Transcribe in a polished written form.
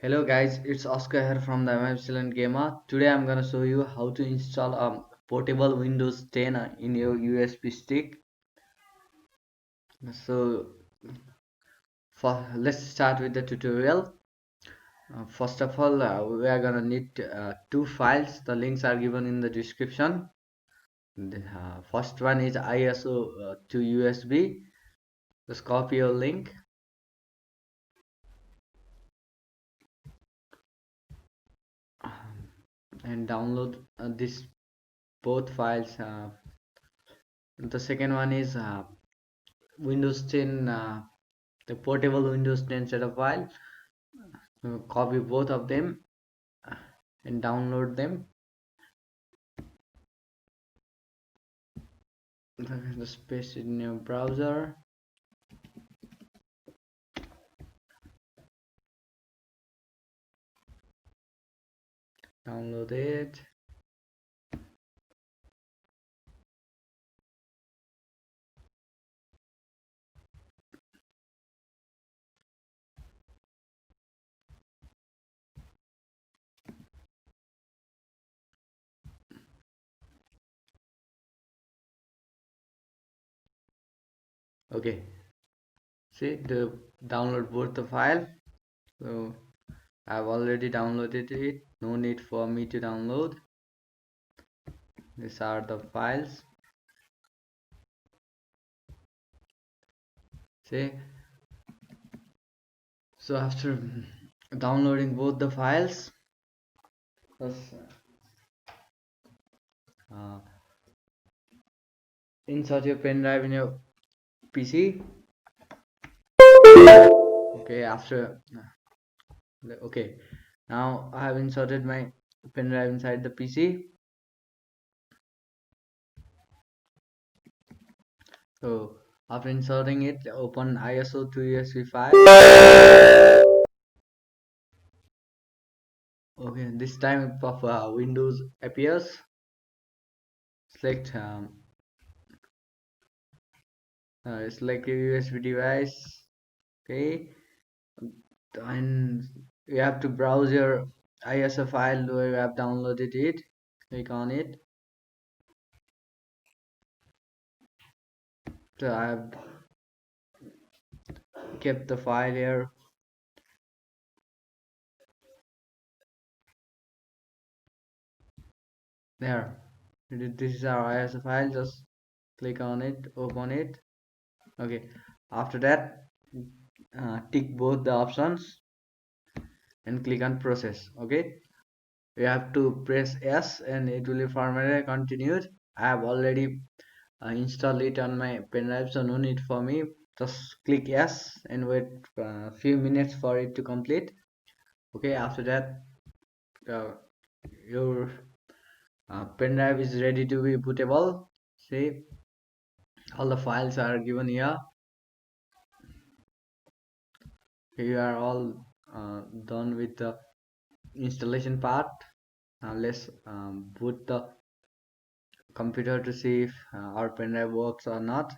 Hello guys, it's Oscar here from the Amazicellent Gamer. Today I'm gonna show you how to install a portable Windows 10 in your USB stick. So let's start with the tutorial. First of all, we are gonna need two files. The links are given in the description. The first one is ISO to USB. Just copy your link and download this both files. The second one is Windows 10, the portable Windows 10 setup file. Copy both of them and download them. Just paste it in your browser. Download it. Okay, see the download both the file. So I've already downloaded it, no need for me to download. These are the files. See, so after downloading both the files, just uh, insert your pen drive in your PC. Okay, okay, now I have inserted my pen drive inside the PC. So after inserting it, open ISO2USB file. Okay, this time of Windows appears. Select select a USB device. Okay, and you have to browse your ISO file where you have downloaded it. Click on it. So I have kept the file here. There, this is our ISO file. Just click on it, open it. Okay, after that, tick both the options and click on process. Okay, you have to press S and it will be formatted continued. I have already installed it on my pen drive, so no need for me. Just click S and wait a few minutes for it to complete. Okay, after that, your pen drive is ready to be bootable. See, all the files are given here. You are all done with the installation part. Let's boot the computer to see if our pen drive works or not.